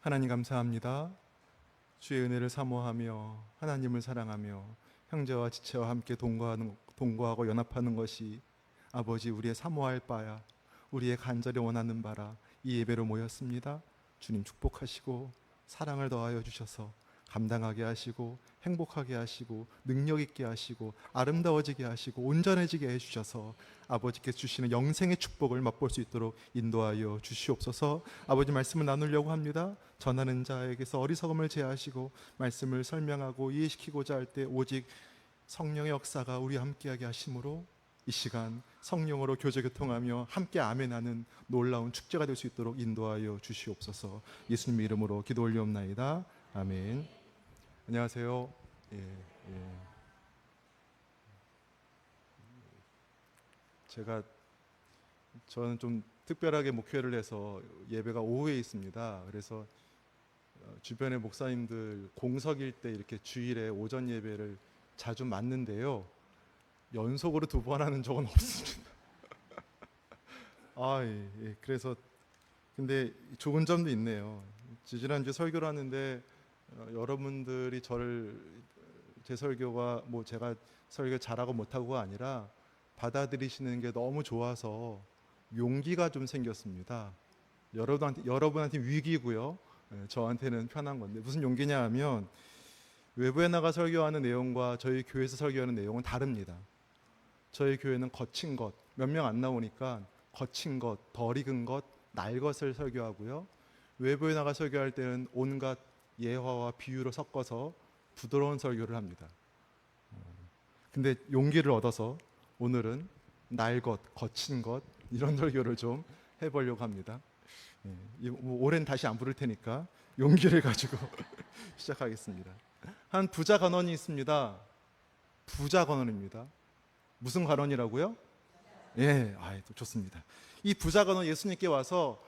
하나님 감사합니다. 주의 은혜를 사모하며 하나님을 사랑하며 형제와 지체와 함께 동거하고 연합하는 것이 아버지 우리의 사모할 바야, 우리의 간절히 원하는 바라. 이 예배로 모였습니다. 주님 축복하시고 사랑을 더하여 주셔서 감당하게 하시고 행복하게 하시고 능력 있게 하시고 아름다워지게 하시고 온전해지게 해주셔서 아버지께서 주시는 영생의 축복을 맛볼 수 있도록 인도하여 주시옵소서. 아버지 말씀을 나누려고 합니다. 전하는 자에게서 어리석음을 제하시고 말씀을 설명하고 이해시키고자 할 때 오직 성령의 역사가 우리와 함께하게 하심으로 이 시간 성령으로 교제교통하며 함께 아멘하는 놀라운 축제가 될 수 있도록 인도하여 주시옵소서. 예수님의 이름으로 기도 올리옵나이다. 아멘. 안녕하세요. 저는 좀 특별하게 목회를 해서 예배가 오후에 있습니다. 그래서 주변의 목사님들 공석일 때 이렇게 주일에 오전 예배를 자주 맞는데요. 연속으로 2번 하는 적은 없습니다. 그래서 근데 좋은 점도 있네요. 지지난주 설교를 하는데 여러분들이 제 설교가 제가 설교 잘하고 못하고가 아니라 받아들이시는 게 너무 좋아서 용기가 좀 생겼습니다. 여러분한테 위기고요. 저한테는 편한 건데 무슨 용기냐 하면 외부에 나가 설교하는 내용과 저희 교회에서 설교하는 내용은 다릅니다. 저희 교회는 거친 것, 몇 명 안 나오니까 거친 것, 덜 익은 것, 날 것을 설교하고요. 외부에 나가 설교할 때는 온갖 예화와 비유로 섞어서 부드러운 설교를 합니다. 근데 용기를 얻어서 오늘은 날 것, 거친 것 이런 설교를 좀 해보려고 합니다. 올해는 다시 안 부를 테니까 용기를 가지고 시작하겠습니다. 한 부자 간원이 있습니다. 부자 간원입니다. 무슨 간원이라고요? 좋습니다. 이 부자 간원 예수님께 와서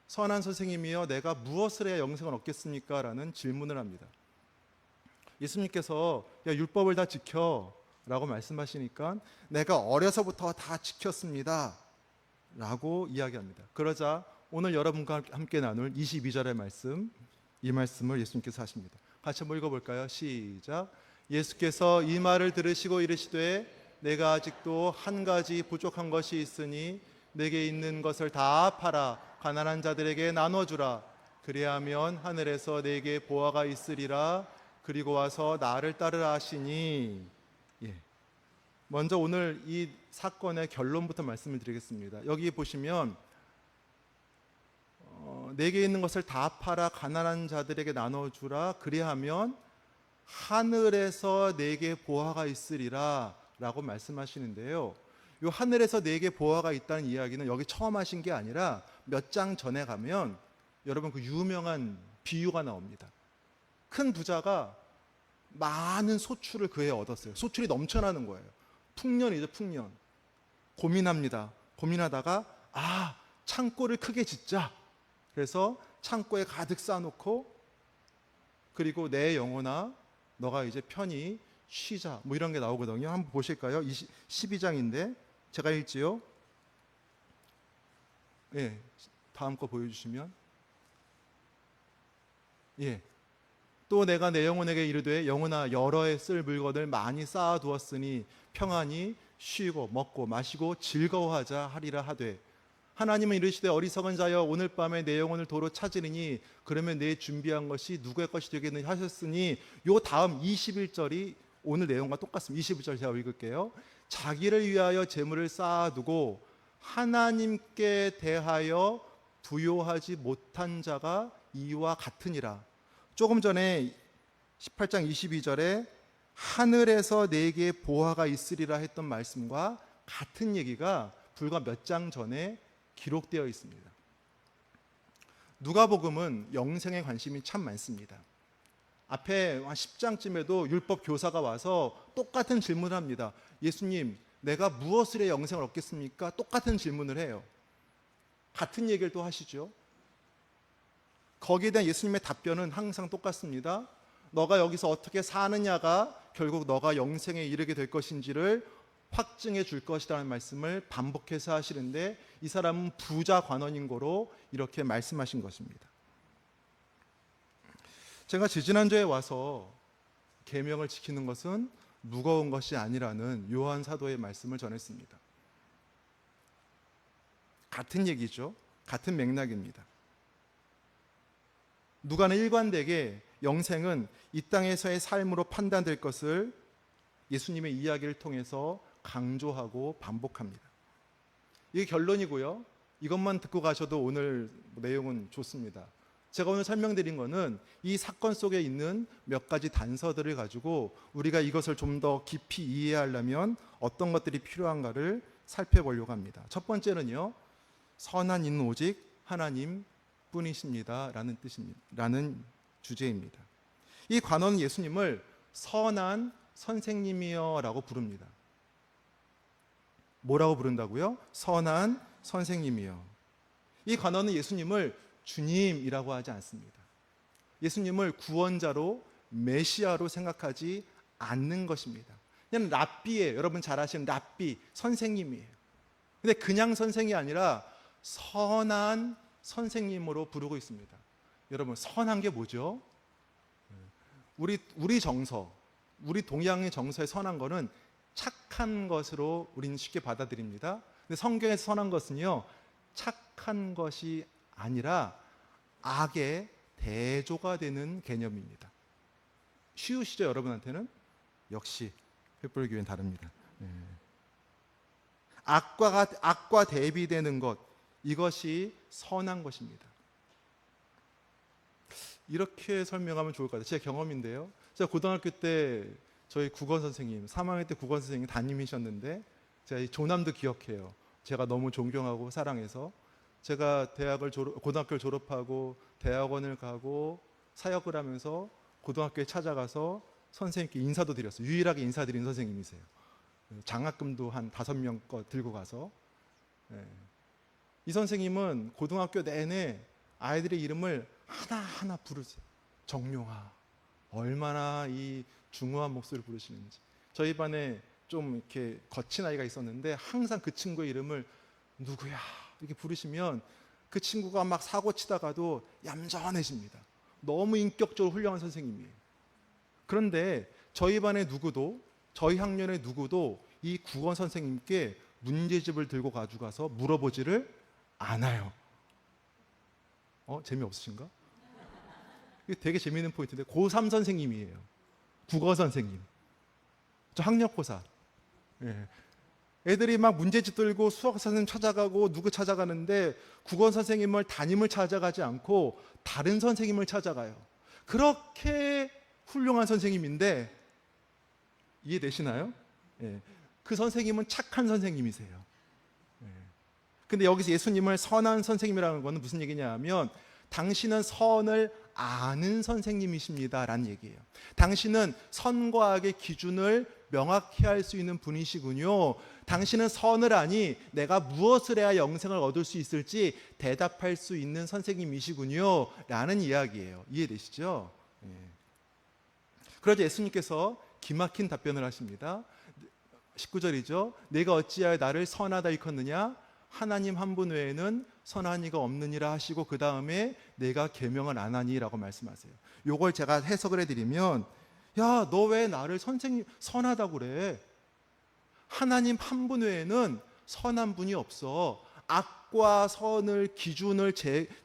선한 선생님이여 내가 무엇을 해야 영생을 얻겠습니까? 라는 질문을 합니다. 예수님께서 율법을 다 지켜 라고 말씀하시니까 내가 어려서부터 다 지켰습니다 라고 이야기합니다. 그러자 오늘 여러분과 함께 나눌 22절의 말씀, 이 말씀을 예수님께서 하십니다. 같이 한번 읽어볼까요? 시작. 예수께서 이 말을 들으시고 이르시되 내가 아직도 한 가지 부족한 것이 있으니 내게 있는 것을 다 팔아 가난한 자들에게 나눠주라. 그리하면 하늘에서 내게 보화가 있으리라. 그리고 와서 나를 따르라 하시니. 먼저 오늘 이 사건의 결론부터 말씀을 드리겠습니다. 여기 보시면 내게 있는 것을 다 팔아 가난한 자들에게 나눠주라. 그리하면 하늘에서 내게 보화가 있으리라 라고 말씀하시는데요. 이 하늘에서 내게 보화가 있다는 이야기는 여기 처음 하신 게 아니라 몇 장 전에 가면 여러분 그 유명한 비유가 나옵니다. 큰 부자가 많은 소출을 그 해에 얻었어요. 소출이 넘쳐나는 거예요. 풍년이죠, 풍년. 고민합니다. 고민하다가 창고를 크게 짓자. 그래서 창고에 가득 쌓아놓고 그리고 내 영혼아 너가 이제 편히 쉬자 이런 게 나오거든요. 한번 보실까요? 12장인데 제가 읽지요. 다음 거 보여주시면. 또 내가 내 영혼에게 이르되 영혼아 여러 해 쓸 물건을 많이 쌓아두었으니 평안히 쉬고 먹고 마시고 즐거워하자 하리라 하되 하나님은 이르시되 어리석은 자여 오늘 밤에 내 영혼을 도로 찾으리니 그러면 내 준비한 것이 누구의 것이 되겠느냐 하셨으니 요 다음 21절이 오늘 내용과 똑같습니다. 21절 제가 읽을게요. 자기를 위하여 재물을 쌓아두고 하나님께 대하여 부요하지 못한 자가 이와 같으니라. 조금 전에 18장 22절에 하늘에서 내게 보화가 있으리라 했던 말씀과 같은 얘기가 불과 몇 장 전에 기록되어 있습니다. 누가복음은 영생에 관심이 참 많습니다. 앞에 한 10장쯤에도 율법 교사가 와서 똑같은 질문을 합니다. 예수님, 내가 무엇을 해야 영생을 얻겠습니까? 똑같은 질문을 해요. 같은 얘기를 또 하시죠. 거기에 대한 예수님의 답변은 항상 똑같습니다. 너가 여기서 어떻게 사느냐가 결국 너가 영생에 이르게 될 것인지를 확증해 줄 것이라는 말씀을 반복해서 하시는데 이 사람은 부자 관원인 거로 이렇게 말씀하신 것입니다. 제가 지지난주에 와서 계명을 지키는 것은 무거운 것이 아니라는 요한 사도의 말씀을 전했습니다. 같은 얘기죠. 같은 맥락입니다. 누가는 일관되게 영생은 이 땅에서의 삶으로 판단될 것을 예수님의 이야기를 통해서 강조하고 반복합니다. 이게 결론이고요. 이것만 듣고 가셔도 오늘 내용은 좋습니다. 제가 오늘 설명드린 것은 이 사건 속에 있는 몇 가지 단서들을 가지고 우리가 이것을 좀 더 깊이 이해하려면 어떤 것들이 필요한가를 살펴보려고 합니다. 첫 번째는요, 선한 이는 오직 하나님 뿐이십니다 라는 주제입니다. 이 관원은 예수님을 선한 선생님이여 라고 부릅니다. 뭐라고 부른다고요? 선한 선생님이여. 이 관원은 예수님을 주님이라고 하지 않습니다. 예수님을 구원자로 메시아로 생각하지 않는 것입니다. 그냥 랍비예요. 여러분 잘 아시는 랍비, 선생님이에요. 근데 그냥 선생이 아니라 선한 선생님으로 부르고 있습니다. 여러분, 선한 게 뭐죠? 우리 정서, 우리 동양의 정서의 선한 거는 착한 것으로 우리는 쉽게 받아들입니다. 근데 성경에서 선한 것은요, 착한 것이 아니라 악의 대조가 되는 개념입니다. 쉬우시죠, 여러분한테는? 역시 횃불교회는 다릅니다. 악과 대비되는 것, 이것이 선한 것입니다. 이렇게 설명하면 좋을 것 같아요. 제 경험인데요. 제가 고등학교 때 저희 국어 선생님, 3학년 때 국어 선생님 담임이셨는데 제가 이 조남도 기억해요. 제가 너무 존경하고 사랑해서 제가 고등학교를 졸업하고 대학원을 가고 사역을 하면서 고등학교에 찾아가서 선생님께 인사도 드렸어요. 유일하게 인사드린 선생님이세요. 장학금도 한 5명 거 들고 가서. 이 선생님은 고등학교 내내 아이들의 이름을 하나하나 부르세요. 정용아, 얼마나 이 중후한 목소리를 부르시는지. 저희 반에 좀 이렇게 거친 아이가 있었는데 항상 그 친구의 이름을 누구야 이렇게 부르시면 그 친구가 막 사고 치다가도 얌전해집니다. 너무 인격적으로 훌륭한 선생님이에요. 그런데 저희 반의 누구도, 저희 학년의 누구도 이 국어 선생님께 문제집을 들고 가져가서 물어보지를 않아요. 재미없으신가? 이게 되게 재미있는 포인트인데 고3 선생님이에요. 국어 선생님. 저 학력고사. 애들이 막 문제집 들고 수학 선생님 찾아가고 누구 찾아가는데 국어 선생님을 담임을 찾아가지 않고 다른 선생님을 찾아가요. 그렇게 훌륭한 선생님인데 이해되시나요? 그 선생님은 착한 선생님이세요. 근데 여기서 예수님을 선한 선생님이라는 것은 무슨 얘기냐 하면 당신은 선을 아는 선생님이십니다 라는 얘기예요. 당신은 선과 악의 기준을 명확히 할 수 있는 분이시군요. 당신은 선을 아니 내가 무엇을 해야 영생을 얻을 수 있을지 대답할 수 있는 선생님이시군요 라는 이야기예요. 이해되시죠? 그러자 예수님께서 기막힌 답변을 하십니다. 19절이죠. 내가 어찌하여 나를 선하다 일컫느냐? 하나님 한 분 외에는 선한 이가 없느니라 하시고 그 다음에 내가 계명을 안 하니라고 말씀하세요. 요걸 제가 해석을 해드리면, 야, 너 왜 나를 선생님 선하다고 그래? 하나님 한 분 외에는 선한 분이 없어. 악과 선을 기준을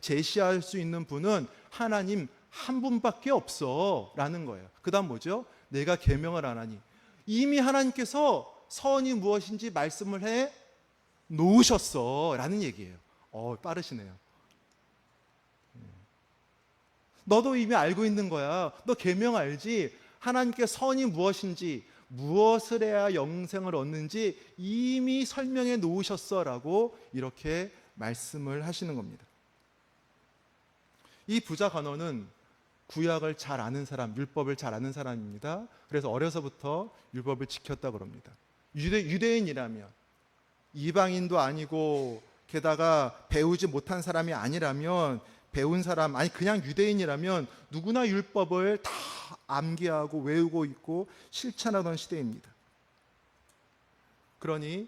제시할 수 있는 분은 하나님 한 분밖에 없어 라는 거예요. 그 다음 뭐죠? 내가 계명을 안 하니. 이미 하나님께서 선이 무엇인지 말씀을 해 놓으셨어 라는 얘기예요. 빠르시네요. 너도 이미 알고 있는 거야. 너 계명 알지? 하나님께 선이 무엇인지, 무엇을 해야 영생을 얻는지 이미 설명해 놓으셨어 라고 이렇게 말씀을 하시는 겁니다. 이 부자 관원은 구약을 잘 아는 사람, 율법을 잘 아는 사람입니다. 그래서 어려서부터 율법을 지켰다고 합니다. 유대인이라면, 이방인도 아니고 게다가 배우지 못한 사람이 아니라면, 배운 사람, 아니 그냥 유대인이라면 누구나 율법을 다 암기하고 외우고 있고 실천하던 시대입니다. 그러니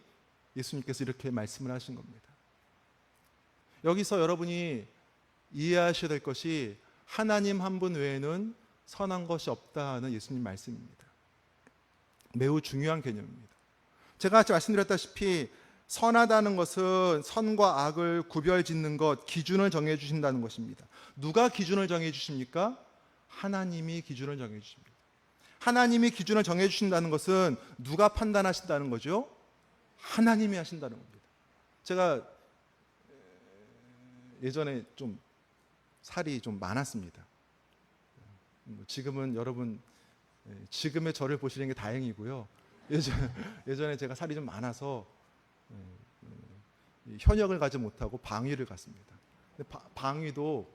예수님께서 이렇게 말씀을 하신 겁니다. 여기서 여러분이 이해하셔야 될 것이 하나님 한 분 외에는 선한 것이 없다는 예수님 말씀입니다. 매우 중요한 개념입니다. 제가 아까 말씀드렸다시피 선하다는 것은 선과 악을 구별짓는 것, 기준을 정해 주신다는 것입니다. 누가 기준을 정해 주십니까? 하나님이 기준을 정해 주십니다. 하나님이 기준을 정해 주신다는 것은 누가 판단하신다는 거죠? 하나님이 하신다는 겁니다. 제가 예전에 좀 살이 좀 많았습니다. 지금은 여러분 지금의 저를 보시는 게 다행이고요. 예전에 제가 살이 좀 많아서 현역을 가지 못하고 방위를 갔습니다. 방위도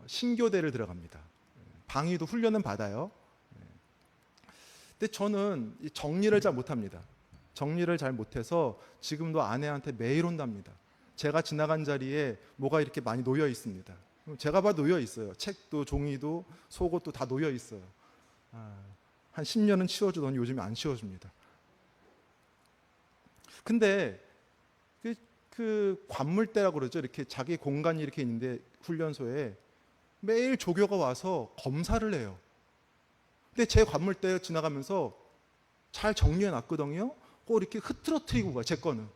신교대를 들어갑니다. 방위도 훈련은 받아요. 근데 저는 정리를 잘 못합니다. 정리를 잘 못해서 지금도 아내한테 매일 혼납니다. 제가 지나간 자리에 뭐가 이렇게 많이 놓여 있습니다. 제가 봐도 놓여 있어요. 책도 종이도 속옷도 다 놓여 있어요. 한 10년은 치워주더니 요즘에 안 치워줍니다. 근데 그 관물대라고 그러죠. 이렇게 자기 공간이 이렇게 있는데 훈련소에 매일 조교가 와서 검사를 해요. 근데 제 관물대 지나가면서 잘 정리해 놨거든요. 꼭 이렇게 흐트러뜨리고 가, 제 거는.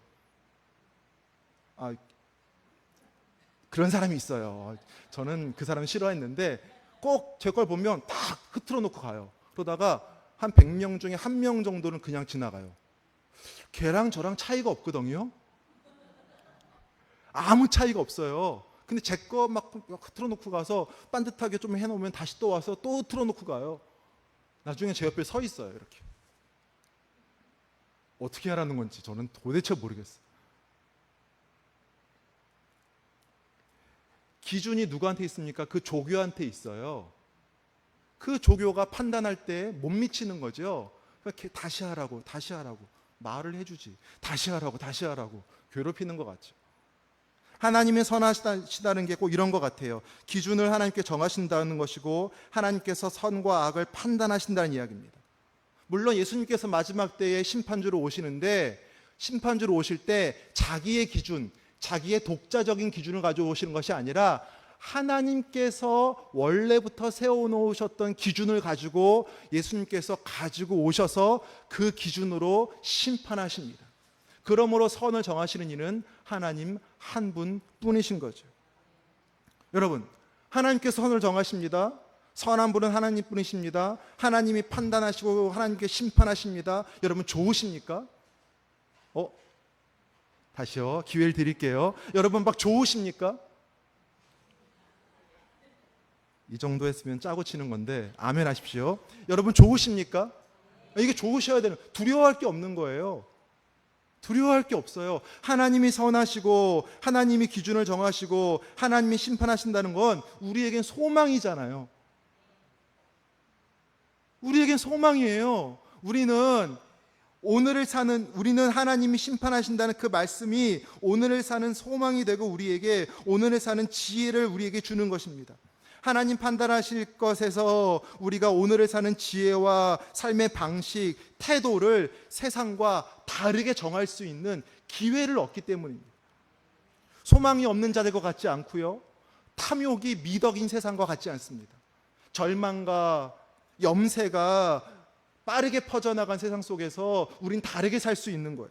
그런 사람이 있어요. 저는 그 사람 싫어했는데 꼭 제 걸 보면 다 흐트러 놓고 가요. 그러다가 한 100명 중에 1명 정도는 그냥 지나가요. 걔랑 저랑 차이가 없거든요. 아무 차이가 없어요. 근데 제 거 막 흐트러 놓고 가서 반듯하게 좀 해놓으면 다시 또 와서 또 흐트러 놓고 가요. 나중에 제 옆에 서 있어요. 이렇게. 어떻게 하라는 건지 저는 도대체 모르겠어요. 기준이 누구한테 있습니까? 그 조교한테 있어요. 그 조교가 판단할 때 못 미치는 거죠. 그러니까 다시 하라고 말을 해주지. 다시 하라고 괴롭히는 것 같죠. 하나님의 선하시다는 게 꼭 이런 것 같아요. 기준을 하나님께 정하신다는 것이고 하나님께서 선과 악을 판단하신다는 이야기입니다. 물론 예수님께서 마지막 때에 심판주로 오시는데 심판주로 오실 때 자기의 기준, 자기의 독자적인 기준을 가지고 오시는 것이 아니라 하나님께서 원래부터 세워놓으셨던 기준을 가지고 예수님께서 가지고 오셔서 그 기준으로 심판하십니다. 그러므로 선을 정하시는 이는 하나님 한 분뿐이신 거죠. 여러분, 하나님께서 선을 정하십니다. 선한 분은 하나님뿐이십니다. 하나님이 판단하시고 하나님께 심판하십니다. 여러분 좋으십니까? 다시요. 기회를 드릴게요. 여러분 막 좋으십니까? 이 정도 했으면 짜고 치는 건데 아멘 하십시오. 여러분 좋으십니까? 이게 좋으셔야 되는, 두려워할 게 없는 거예요. 두려워할 게 없어요. 하나님이 선하시고 하나님이 기준을 정하시고 하나님이 심판하신다는 건 우리에겐 소망이잖아요. 우리에겐 소망이에요. 우리는 하나님이 심판하신다는 그 말씀이 오늘을 사는 소망이 되고 우리에게 오늘을 사는 지혜를 우리에게 주는 것입니다. 하나님 판단하실 것에서 우리가 오늘을 사는 지혜와 삶의 방식, 태도를 세상과 다르게 정할 수 있는 기회를 얻기 때문입니다. 소망이 없는 자들과 같지 않고요. 탐욕이 미덕인 세상과 같지 않습니다. 절망과 염세가 빠르게 퍼져나간 세상 속에서 우린 다르게 살 수 있는 거예요.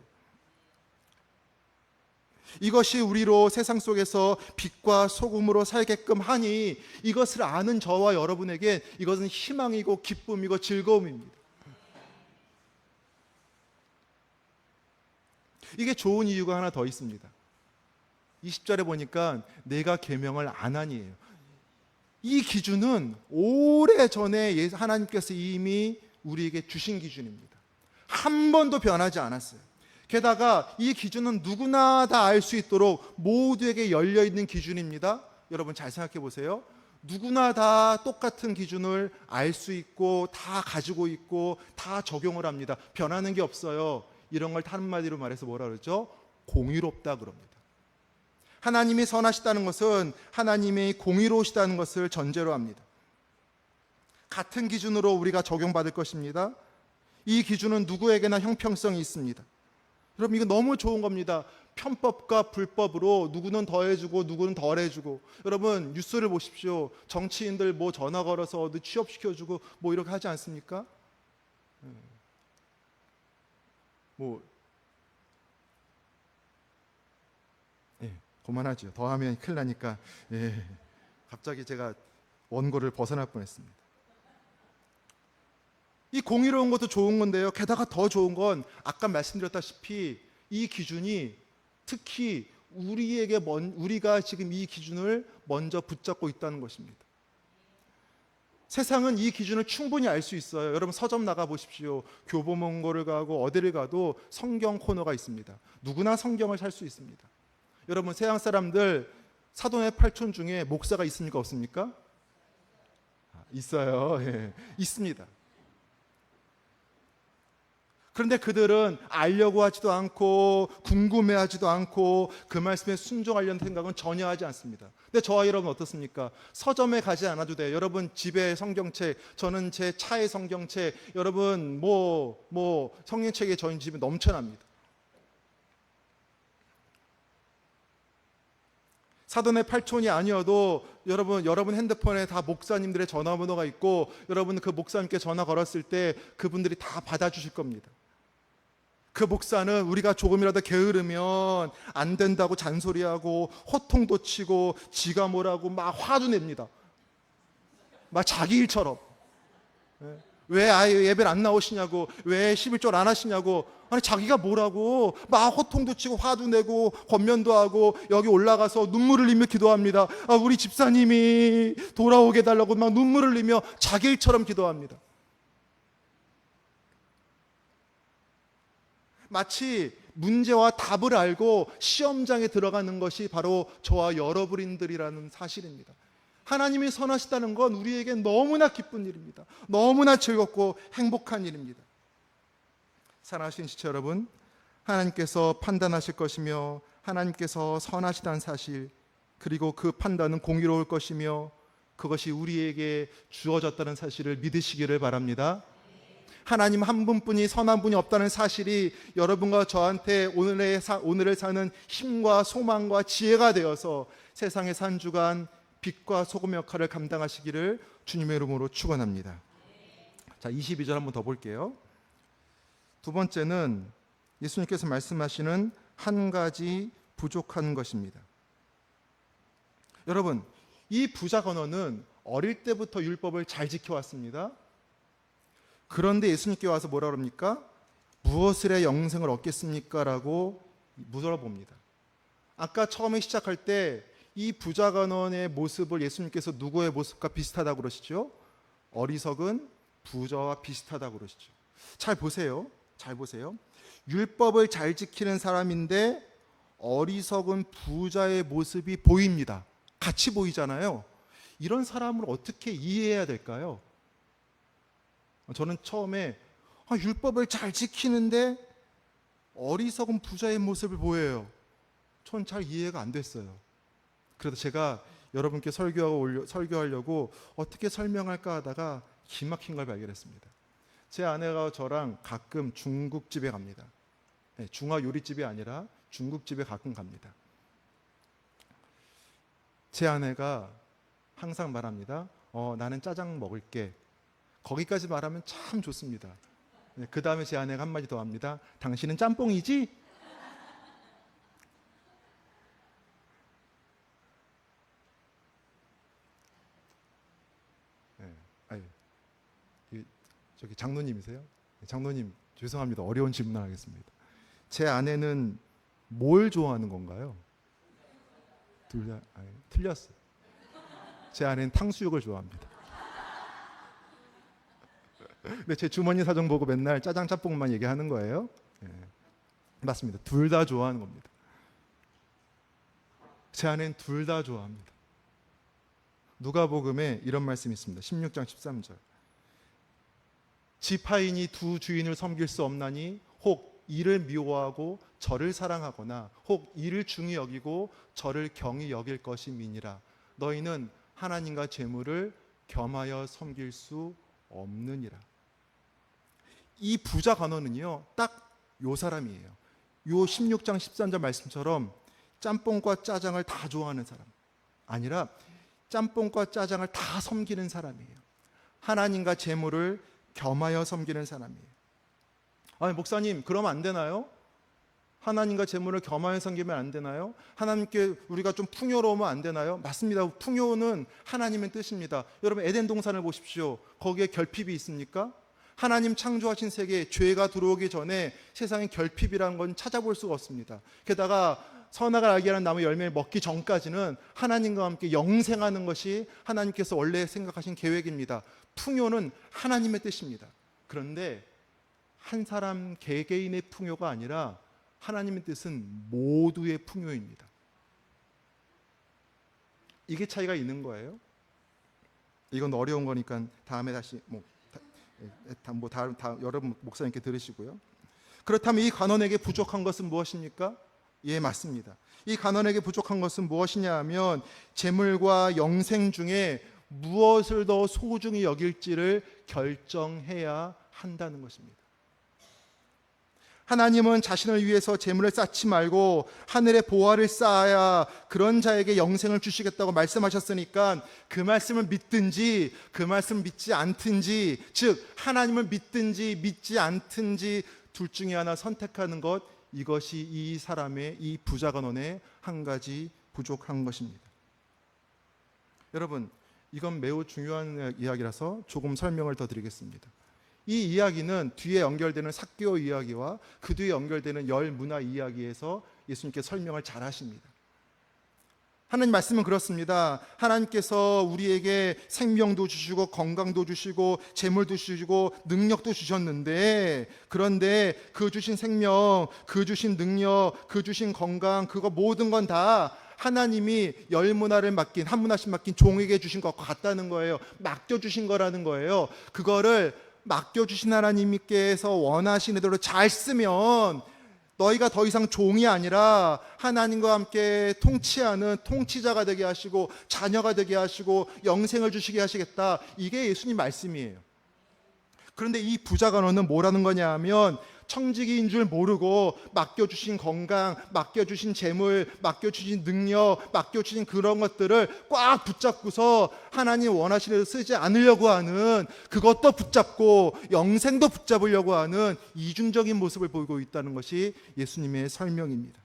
이것이 우리로 세상 속에서 빛과 소금으로 살게끔 하니 이것을 아는 저와 여러분에게 이것은 희망이고 기쁨이고 즐거움입니다. 이게 좋은 이유가 하나 더 있습니다. 20절에 보니까 내가 계명을 안 하니에요. 이 기준은 오래전에 하나님께서 이미 우리에게 주신 기준입니다. 한 번도 변하지 않았어요. 게다가 이 기준은 누구나 다 알 수 있도록 모두에게 열려있는 기준입니다. 여러분 잘 생각해 보세요. 누구나 다 똑같은 기준을 알 수 있고 다 가지고 있고 다 적용을 합니다. 변하는 게 없어요. 이런 걸 한마디로 말해서 뭐라 그러죠? 공의롭다 그럽니다. 하나님이 선하시다는 것은 하나님이 공의로우시다는 것을 전제로 합니다. 같은 기준으로 우리가 적용받을 것입니다. 이 기준은 누구에게나 형평성이 있습니다. 여러분 이거 너무 좋은 겁니다. 편법과 불법으로 누구는 더해주고 누구는 덜해주고. 여러분 뉴스를 보십시오. 정치인들 뭐 전화 걸어서 어디 취업시켜주고 뭐 이렇게 하지 않습니까? 뭐 그만하죠. 더하면 큰일 나니까. 갑자기 제가 원고를 벗어날 뻔했습니다. 이 공의로운 것도 좋은 건데요. 게다가 더 좋은 건 아까 말씀드렸다시피 이 기준이 특히 우리가 지금 이 기준을 먼저 붙잡고 있다는 것입니다. 세상은 이 기준을 충분히 알 수 있어요. 여러분 서점 나가 보십시오. 교보문고를 가고 어디를 가도 성경 코너가 있습니다. 누구나 성경을 살 수 있습니다. 여러분 서양 사람들 사돈의 팔촌 중에 목사가 있습니까? 없습니까? 있어요. 있습니다. 그런데 그들은 알려고 하지도 않고 궁금해하지도 않고 그 말씀에 순종하려는 생각은 전혀 하지 않습니다. 근데 저와 여러분 어떻습니까? 서점에 가지 않아도 돼요. 여러분 집에 성경책, 저는 제 차에 성경책, 여러분 뭐 성경책에 저희 집에 넘쳐납니다. 사돈의 팔촌이 아니어도 여러분 핸드폰에 다 목사님들의 전화번호가 있고 여러분 그 목사님께 전화 걸었을 때 그분들이 다 받아주실 겁니다. 그 목사는 우리가 조금이라도 게으르면 안 된다고 잔소리하고 호통도 치고 지가 뭐라고 막 화도 냅니다. 막 자기 일처럼. 왜 아예 예배를 안 나오시냐고, 왜 11조 안 하시냐고. 아니 자기가 뭐라고 막 호통도 치고 화도 내고 권면도 하고 여기 올라가서 눈물을 흘리며 기도합니다. 우리 집사님이 돌아오게 해달라고 막 눈물을 흘리며 자기 일처럼 기도합니다. 마치 문제와 답을 알고 시험장에 들어가는 것이 바로 저와 여러분들이라는 사실입니다. 하나님이 선하시다는 건 우리에게 너무나 기쁜 일입니다. 너무나 즐겁고 행복한 일입니다. 사랑하신 지체 여러분, 하나님께서 판단하실 것이며 하나님께서 선하시다는 사실, 그리고 그 판단은 공의로울 것이며 그것이 우리에게 주어졌다는 사실을 믿으시기를 바랍니다. 하나님 한 분뿐이 선한 분이 없다는 사실이 여러분과 저한테 오늘을 사는 힘과 소망과 지혜가 되어서 세상의 산 주간 빛과 소금의 역할을 감당하시기를 주님의 이름으로 축원합니다. 자, 22절 한번 더 볼게요. 두 번째는 예수님께서 말씀하시는 한 가지 부족한 것입니다. 여러분, 이 부자 건어는 어릴 때부터 율법을 잘 지켜왔습니다. 그런데 예수님께 와서 뭐라 그럽니까? 무엇을 해 영생을 얻겠습니까? 라고 물어봅니다. 아까 처음에 시작할 때 이 부자 간원의 모습을 예수님께서 누구의 모습과 비슷하다고 그러시죠? 어리석은 부자와 비슷하다고 그러시죠. 잘 보세요. 율법을 잘 지키는 사람인데 어리석은 부자의 모습이 보입니다. 같이 보이잖아요. 이런 사람을 어떻게 이해해야 될까요? 저는 처음에 율법을 잘 지키는데 어리석은 부자의 모습을 보여요. 전 잘 이해가 안 됐어요. 그래서 제가 여러분께 설교하려고 어떻게 설명할까 하다가 기막힌 걸 발견했습니다. 제 아내가 저랑 가끔 중국집에 갑니다. 중화 요리집이 아니라 중국집에 가끔 갑니다. 제 아내가 항상 말합니다. 나는 짜장 먹을게. 거기까지 말하면 참 좋습니다. 그 다음에 제 아내가 한마디 더 합니다. 당신은 짬뽕이지? 저기 장로님이세요? 장로님 죄송합니다. 어려운 질문을 하겠습니다. 제 아내는 뭘 좋아하는 건가요? 둘 다 틀렸어요. 제 아내는 탕수육을 좋아합니다. 근데 제 주머니 사정 보고 맨날 짜장 짬뽕만 얘기하는 거예요. 맞습니다. 둘 다 좋아하는 겁니다. 제 아내는 둘 다 좋아합니다. 누가복음에 이런 말씀이 있습니다. 16장 13절. 지파인이 두 주인을 섬길 수 없나니 혹 이를 미워하고 저를 사랑하거나 혹 이를 중히 여기고 저를 경히 여길 것임이니라. 너희는 하나님과 재물을 겸하여 섬길 수 없느니라. 이 부자 간원은요 딱 요 사람이에요. 요 16장 13절 말씀처럼 짬뽕과 짜장을 다 좋아하는 사람 아니라 짬뽕과 짜장을 다 섬기는 사람이에요. 하나님과 재물을 겸하여 섬기는 사람이에요. 아니 목사님 그러면 안 되나요? 하나님과 재물을 겸하여 섬기면 안 되나요? 하나님께 우리가 좀 풍요로우면 안 되나요? 맞습니다. 풍요는 하나님의 뜻입니다. 여러분 에덴 동산을 보십시오. 거기에 결핍이 있습니까? 하나님 창조하신 세계에 죄가 들어오기 전에 세상에 결핍이라는 건 찾아볼 수가 없습니다. 게다가 선악을 알게 하는 나무 열매를 먹기 전까지는 하나님과 함께 영생하는 것이 하나님께서 원래 생각하신 계획입니다. 풍요는 하나님의 뜻입니다. 그런데 한 사람 개개인의 풍요가 아니라 하나님의 뜻은 모두의 풍요입니다. 이게 차이가 있는 거예요. 이건 어려운 거니까 다음에 다시 여러분 목사님께 들으시고요. 그렇다면 이 간원에게 부족한 것은 무엇입니까? 예, 맞습니다. 이 간원에게 부족한 것은 무엇이냐 하면 재물과 영생 중에 무엇을 더 소중히 여길지를 결정해야 한다는 것입니다. 하나님은 자신을 위해서 재물을 쌓지 말고 하늘에 보화를 쌓아야 그런 자에게 영생을 주시겠다고 말씀하셨으니까 그 말씀을 믿든지 그 말씀을 믿지 않든지, 즉 하나님을 믿든지 믿지 않든지 둘 중에 하나 선택하는 것, 이것이 이 사람의, 이 부자 간원의 한 가지 부족한 것입니다. 여러분, 이건 매우 중요한 이야기라서 조금 설명을 더 드리겠습니다. 이 이야기는 뒤에 연결되는 삭개오 이야기와 그 뒤에 연결되는 열 문화 이야기에서 예수님께 설명을 잘 하십니다. 하나님 말씀은 그렇습니다. 하나님께서 우리에게 생명도 주시고 건강도 주시고 재물도 주시고 능력도 주셨는데, 그런데 그 주신 생명, 그 주신 능력, 그 주신 건강, 그거 모든 건 다 하나님이 열 문화를 맡긴, 한 문화씩 맡긴 종에게 주신 것과 같다는 거예요. 맡겨주신 거라는 거예요. 그거를 맡겨주신 하나님께서 원하시는 대로 잘 쓰면 너희가 더 이상 종이 아니라 하나님과 함께 통치하는 통치자가 되게 하시고 자녀가 되게 하시고 영생을 주시게 하시겠다. 이게 예수님 말씀이에요. 그런데 이 부자 간원은 뭐라는 거냐 하면 청지기인 줄 모르고 맡겨주신 건강, 맡겨주신 재물, 맡겨주신 능력, 맡겨주신 그런 것들을 꽉 붙잡고서 하나님 원하시는 대로 쓰지 않으려고 하는, 그것도 붙잡고 영생도 붙잡으려고 하는 이중적인 모습을 보이고 있다는 것이 예수님의 설명입니다.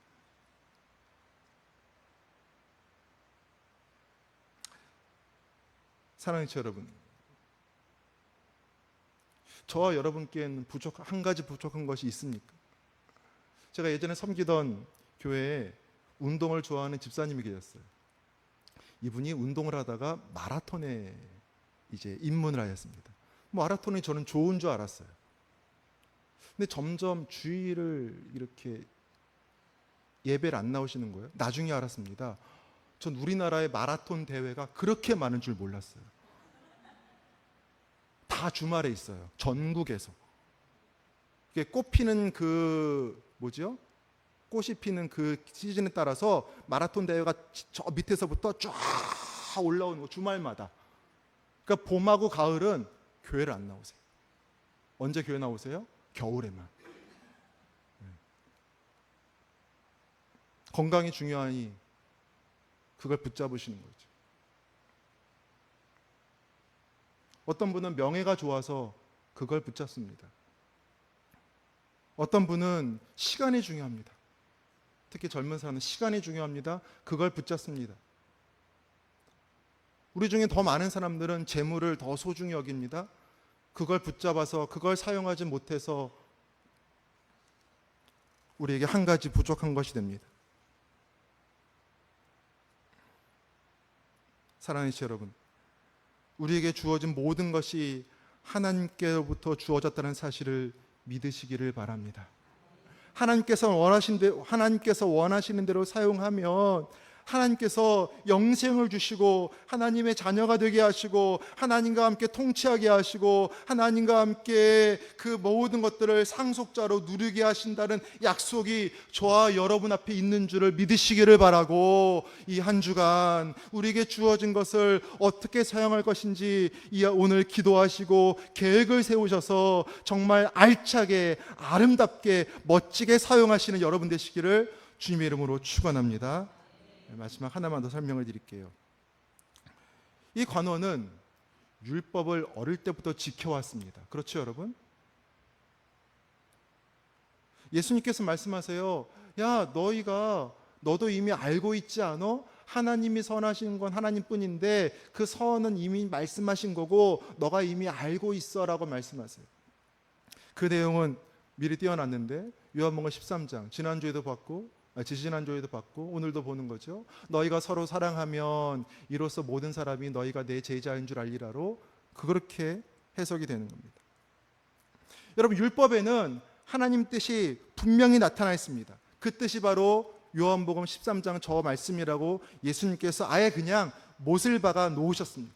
사랑하는 여러분, 저와 여러분께는 한 가지 부족한 것이 있습니까? 제가 예전에 섬기던 교회에 운동을 좋아하는 집사님이 계셨어요. 이분이 운동을 하다가 마라톤에 이제 입문을 하였습니다. 마라톤이 저는 좋은 줄 알았어요. 근데 점점 주일을 이렇게 예배를 안 나오시는 거예요. 나중에 알았습니다. 전 우리나라의 마라톤 대회가 그렇게 많은 줄 몰랐어요. 다 주말에 있어요. 전국에서. 꽃 피는 꽃이 피는 그 시즌에 따라서 마라톤 대회가 저 밑에서부터 쫙 올라오는 거, 주말마다. 그러니까 봄하고 가을은 교회를 안 나오세요. 언제 교회 나오세요? 겨울에만. 건강이 중요하니 그걸 붙잡으시는 거죠. 어떤 분은 명예가 좋아서 그걸 붙잡습니다. 어떤 분은 시간이 중요합니다. 특히 젊은 사람은 시간이 중요합니다. 그걸 붙잡습니다. 우리 중에 더 많은 사람들은 재물을 더 소중히 여깁니다. 그걸 붙잡아서 그걸 사용하지 못해서 우리에게 한 가지 부족한 것이 됩니다. 사랑하는 여러분, 우리에게 주어진 모든 것이 하나님께로부터 주어졌다는 사실을 믿으시기를 바랍니다. 하나님께서 원하시는 대로 사용하면 하나님께서 영생을 주시고 하나님의 자녀가 되게 하시고 하나님과 함께 통치하게 하시고 하나님과 함께 그 모든 것들을 상속자로 누리게 하신다는 약속이 저와 여러분 앞에 있는 줄을 믿으시기를 바라고, 이 한 주간 우리에게 주어진 것을 어떻게 사용할 것인지 오늘 기도하시고 계획을 세우셔서 정말 알차게 아름답게 멋지게 사용하시는 여러분 되시기를 주님의 이름으로 축원합니다. 마지막 하나만 더 설명을 드릴게요. 이 관원은 율법을 어릴 때부터 지켜왔습니다. 그렇죠, 여러분? 예수님께서 말씀하세요. 야, 너도 이미 알고 있지 않아? 하나님이 선하신 건 하나님뿐인데 그 선은 이미 말씀하신 거고 너가 이미 알고 있어라고 말씀하세요. 그 내용은 미리 띄워놨는데 요한복음 13장 지난주에도 봤고 오늘도 보는 거죠. 너희가 서로 사랑하면 이로써 모든 사람이 너희가 내 제자인 줄 알리라로 그렇게 해석이 되는 겁니다. 여러분, 율법에는 하나님 뜻이 분명히 나타나 있습니다. 그 뜻이 바로 요한복음 13장 저 말씀이라고 예수님께서 아예 그냥 못을 박아 놓으셨습니다.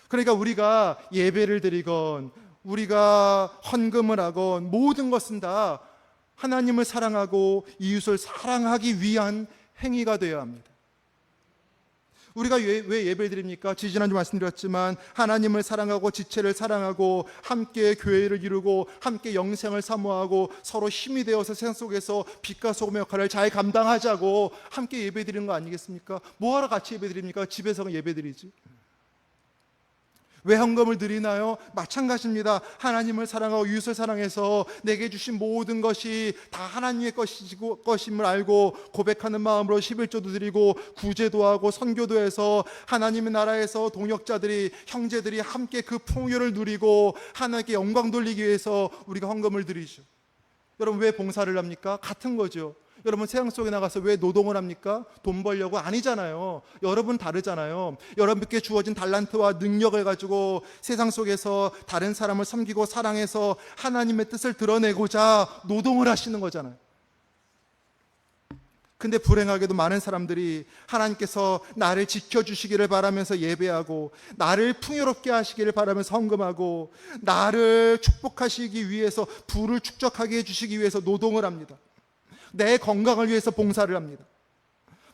그러니까 우리가 예배를 드리건 우리가 헌금을 하건 모든 것은 다 하나님을 사랑하고 이웃을 사랑하기 위한 행위가 되어야 합니다. 우리가 왜 예배를 드립니까? 지지난주 말씀드렸지만 하나님을 사랑하고 지체를 사랑하고 함께 교회를 이루고 함께 영생을 사모하고 서로 힘이 되어서 세상 속에서 빛과 소금의 역할을 잘 감당하자고 함께 예배 드리는 거 아니겠습니까? 뭐하러 같이 예배 드립니까? 집에서 예배 드리지. 왜 헌금을 드리나요? 마찬가지입니다. 하나님을 사랑하고 이웃을 사랑해서 내게 주신 모든 것이 다 하나님의 것임을 알고 고백하는 마음으로 11조도 드리고 구제도 하고 선교도 해서 하나님의 나라에서 동역자들이 형제들이 함께 그 풍요를 누리고 하나님께 영광 돌리기 위해서 우리가 헌금을 드리죠. 여러분, 왜 봉사를 합니까? 같은 거죠. 여러분, 세상 속에 나가서 왜 노동을 합니까? 돈 벌려고? 아니잖아요. 여러분 다르잖아요. 여러분께 주어진 달란트와 능력을 가지고 세상 속에서 다른 사람을 섬기고 사랑해서 하나님의 뜻을 드러내고자 노동을 하시는 거잖아요. 근데 불행하게도 많은 사람들이 하나님께서 나를 지켜주시기를 바라면서 예배하고 나를 풍요롭게 하시기를 바라면서 헌금하고 나를 축복하시기 위해서 부를 축적하게 해주시기 위해서 노동을 합니다. 내 건강을 위해서 봉사를 합니다.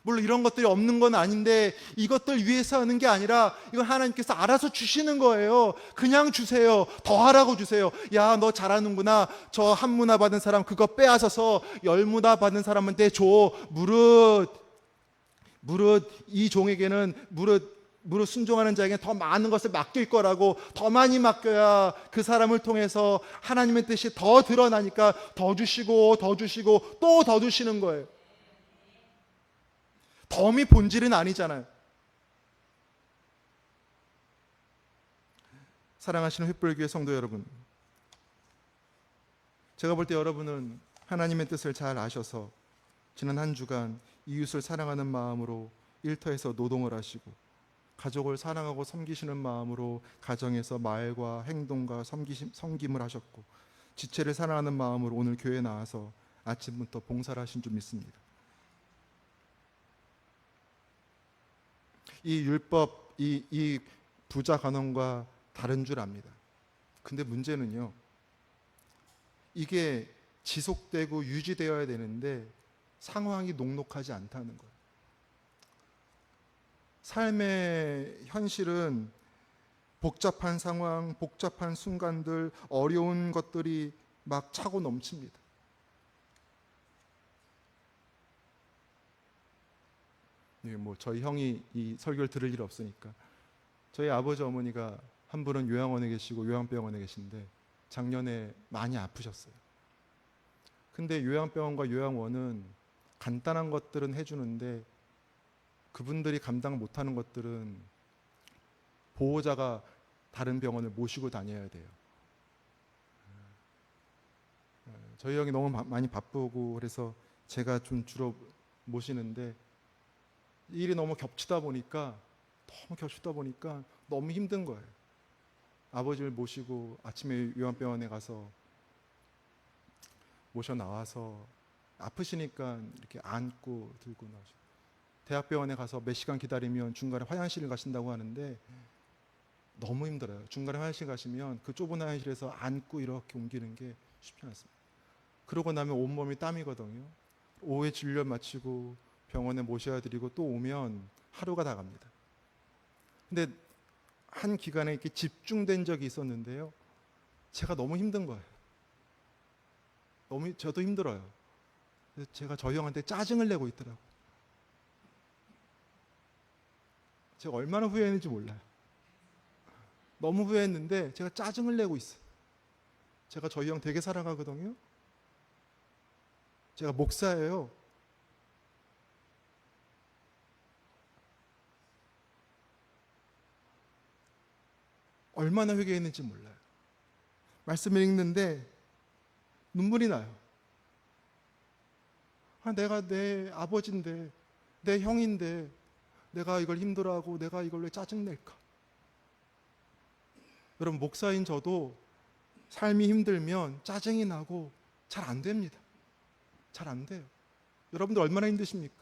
물론 이런 것들이 없는 건 아닌데 이것들 위해서 하는 게 아니라 이건 하나님께서 알아서 주시는 거예요. 그냥 주세요. 더 하라고 주세요. 야, 너 잘하는구나. 저 한 문화 받은 사람 그거 빼앗아서 10문화 받은 사람한테 줘. 무릇 이 종에게는 무릇 순종하는 자에게 더 많은 것을 맡길 거라고, 더 많이 맡겨야 그 사람을 통해서 하나님의 뜻이 더 드러나니까 더 주시고 또 더 주시는 거예요. 덤이 본질은 아니잖아요. 사랑하시는 횃불교회 성도 여러분, 제가 볼 때 여러분은 하나님의 뜻을 잘 아셔서 지난 한 주간 이웃을 사랑하는 마음으로 일터에서 노동을 하시고 가족을 사랑하고 섬기시는 마음으로 가정에서 말과 행동과 섬김을 하셨고 지체를 사랑하는 마음으로 오늘 교회에 나와서 아침부터 봉사를 하신 줄 믿습니다. 이 율법, 이 부자 간원과 다른 줄 압니다. 근데 문제는요, 이게 지속되고 유지되어야 되는데 상황이 녹록하지 않다는 거예요. 삶의 현실은 복잡한 상황, 복잡한 순간들, 어려운 것들이 막 차고 넘칩니다. 저희 형이 이 설교를 들을 일 없으니까 저희 아버지 어머니가 한 분은 요양원에 계시고 요양병원에 계신데 작년에 많이 아프셨어요. 근데 요양병원과 요양원은 간단한 것들은 해주는데 그분들이 감당 못하는 것들은 보호자가 다른 병원을 모시고 다녀야 돼요. 저희 형이 너무 많이 바쁘고 그래서 제가 좀 주로 모시는데 일이 너무 겹치다 보니까 너무 힘든 거예요. 아버지를 모시고 아침에 요양병원에 가서 모셔 나와서 아프시니까 이렇게 안고 들고 나오시고, 대학병원에 가서 몇 시간 기다리면 중간에 화장실을 가신다고 하는데 너무 힘들어요. 중간에 화장실 가시면 그 좁은 화장실에서 안고 이렇게 옮기는 게 쉽지 않습니다. 그러고 나면 온몸이 땀이거든요. 오후에 진료 마치고 병원에 모셔야 드리고 또 오면 하루가 다 갑니다. 근데 한 기간에 이렇게 집중된 적이 있었는데요. 제가 너무 힘든 거예요. 저도 힘들어요. 그래서 제가 저희 형한테 짜증을 내고 있더라고요. 제가 얼마나 후회했는지 몰라요. 너무 후회했는데 제가 짜증을 내고 있어요. 제가 저희 형 되게 사랑하거든요. 제가 목사예요. 얼마나 회개했는지 몰라요. 말씀을 읽는데 눈물이 나요. 내가 내 아버지인데, 내 형인데 내가 이걸 힘들어하고 내가 이걸 왜 짜증낼까? 여러분, 목사인 저도 삶이 힘들면 짜증이 나고 잘 안 됩니다. 잘 안 돼요. 여러분들 얼마나 힘드십니까?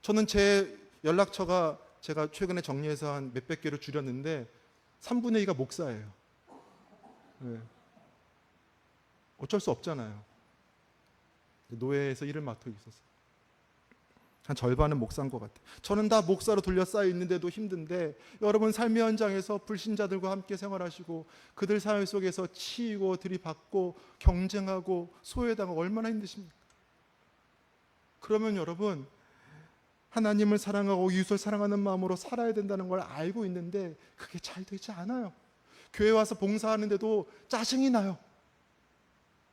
저는 제 연락처가 제가 최근에 정리해서 한 몇백 개로 줄였는데 3분의 2가 목사예요. 네. 어쩔 수 없잖아요. 노예에서 일을 맡고 있어서 한 절반은 목사인 것 같아요. 저는 다 목사로 둘러싸여 있는데도 힘든데, 여러분 삶의 현장에서 불신자들과 함께 생활하시고 그들 사회 속에서 치이고 들이받고 경쟁하고 소외당하고 얼마나 힘드십니까? 그러면 여러분, 하나님을 사랑하고 이웃을 사랑하는 마음으로 살아야 된다는 걸 알고 있는데 그게 잘 되지 않아요. 교회 와서 봉사하는데도 짜증이 나요.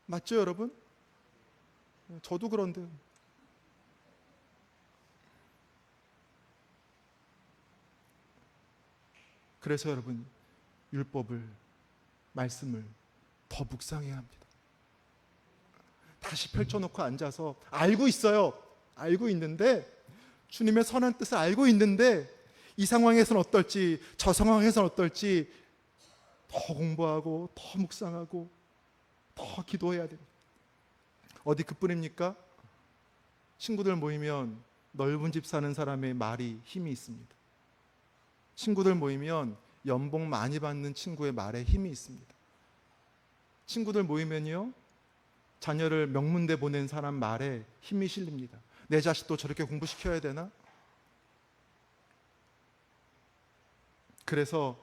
맞죠, 여러분? 저도 그런데요. 그래서 여러분, 율법을, 말씀을 더 묵상해야 합니다. 다시 펼쳐놓고 앉아서 알고 있어요. 알고 있는데, 주님의 선한 뜻을 알고 있는데 이 상황에서는 어떨지, 저 상황에서는 어떨지 더 공부하고 더 묵상하고 더 기도해야 됩니다. 어디 그뿐입니까? 친구들 모이면 넓은 집 사는 사람의 말이 힘이 있습니다. 친구들 모이면 연봉 많이 받는 친구의 말에 힘이 있습니다. 친구들 모이면요, 자녀를 명문대 보낸 사람 말에 힘이 실립니다. 내 자식도 저렇게 공부시켜야 되나? 그래서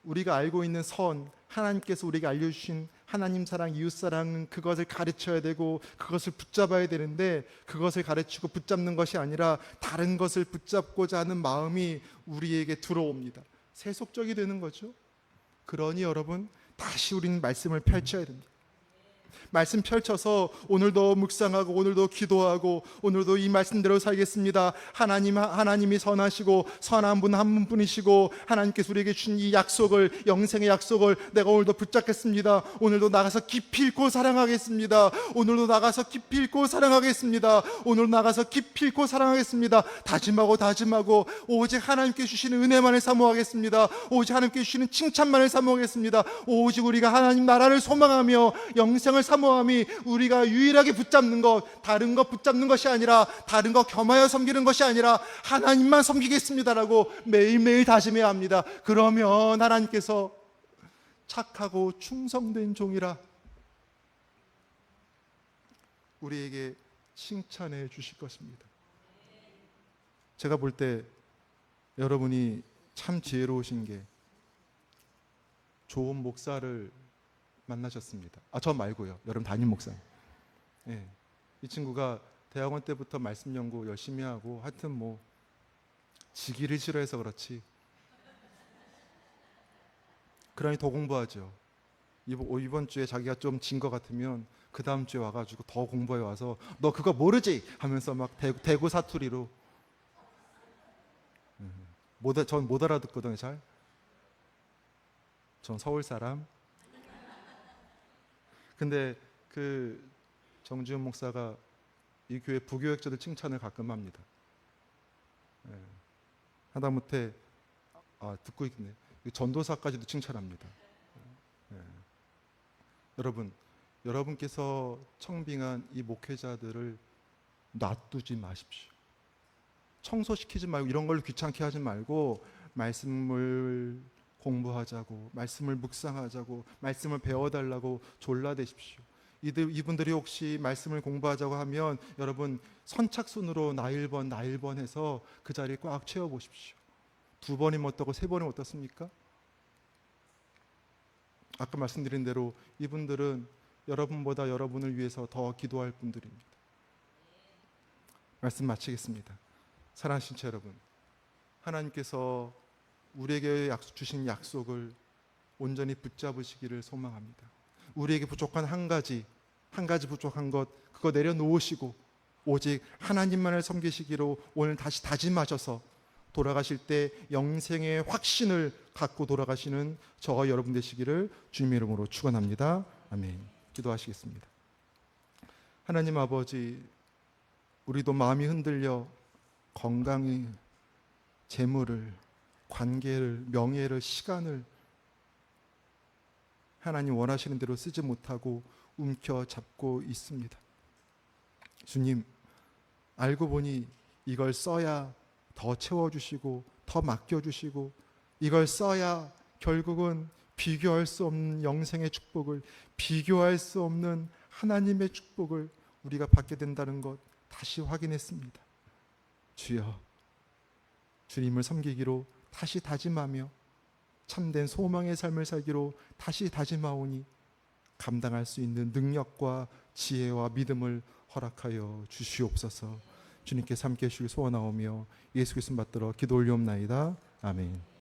우리가 알고 있는 선, 하나님께서 우리에게 알려주신 하나님 사랑, 이웃 사랑은 그것을 가르쳐야 되고 그것을 붙잡아야 되는데, 그것을 가르치고 붙잡는 것이 아니라 다른 것을 붙잡고자 하는 마음이 우리에게 들어옵니다. 세속적이 되는 거죠. 그러니 여러분, 다시 우리는 말씀을 펼쳐야 됩니다. 말씀 펼쳐서 오늘도 묵상하고 오늘도 기도하고 오늘도 이 말씀대로 살겠습니다. 하나님이 선하시고 선한 분 한 분이시고 하나님께서 우리에게 주신 이 약속을, 영생의 약속을 내가 오늘도 붙잡겠습니다. 오늘도 나가서 깊이 읽고 사랑하겠습니다. 오늘도 나가서 깊이 읽고 사랑하겠습니다. 오늘도 나가서 깊이 읽고 사랑하겠습니다. 다짐하고 오직 하나님께 주시는 은혜만을 사모하겠습니다. 오직 하나님께 주시는 칭찬만을 사모하겠습니다. 오직 우리가 하나님 나라를 소망하며 영생을 사모함이 우리가 유일하게 붙잡는 것, 다른 것 붙잡는 것이 아니라, 다른 것 겸하여 섬기는 것이 아니라 하나님만 섬기겠습니다라고 매일매일 다짐해야 합니다. 그러면 하나님께서 착하고 충성된 종이라 우리에게 칭찬해 주실 것입니다. 제가 볼 때 여러분이 참 지혜로우신 게 좋은 목사를 만나셨습니다. 저 말고요. 여러분 담임 목사. 예. 이 친구가 대학원 때부터 말씀 연구 열심히 하고 하여튼 뭐 지기를 싫어해서 그렇지. 그러니 더 공부하죠. 이번 주에 자기가 좀 진 것 같으면 그 다음 주에 와가지고 더 공부해 와서 너 그거 모르지? 하면서 막 대구 사투리로. 전 못 알아듣거든요, 잘. 전 서울 사람. 근데 그 정지훈 목사가 이 교회 부교역자들 칭찬을 가끔 합니다. 예. 하다못해 듣고 있네. 전도사까지도 칭찬합니다. 예. 여러분, 여러분께서 청빙한 이 목회자들을 놔두지 마십시오. 청소시키지 말고 이런 걸로 귀찮게 하지 말고 말씀을 공부하자고, 말씀을 묵상하자고, 말씀을 배워달라고 졸라대십시오. 이분들이 혹시 말씀을 공부하자고 하면 여러분 선착순으로 나 1번, 나 1번 해서 그 자리 꽉 채워보십시오. 2번이면 어떻고 3번이면 어떻습니까? 아까 말씀드린 대로 이분들은 여러분보다 여러분을 위해서 더 기도할 분들입니다. 말씀 마치겠습니다. 사랑하신 자 여러분, 하나님께서 우리에게 주신 약속을 온전히 붙잡으시기를 소망합니다. 우리에게 부족한 한 가지 부족한 것 그거 내려놓으시고 오직 하나님만을 섬기시기로 오늘 다시 다짐하셔서 돌아가실 때 영생의 확신을 갖고 돌아가시는 저와 여러분 되시기를 주님의 이름으로 축원합니다. 아멘. 기도하시겠습니다. 하나님 아버지, 우리도 마음이 흔들려 건강이, 재물을, 관계를, 명예를, 시간을 하나님 원하시는 대로 쓰지 못하고 움켜잡고 있습니다. 주님, 알고 보니 이걸 써야 더 채워주시고 더 맡겨주시고 이걸 써야 결국은 비교할 수 없는 영생의 축복을, 비교할 수 없는 하나님의 축복을 우리가 받게 된다는 것 다시 확인했습니다. 주여, 주님을 섬기기로 다시 다짐하며 참된 소망의 삶을 살기로 다시 다짐하오니 감당할 수 있는 능력과 지혜와 믿음을 허락하여 주시옵소서. 주님께서 함께 해주시길 소원하오며 예수 그리스도 받들어 기도 올리옵나이다. 아멘.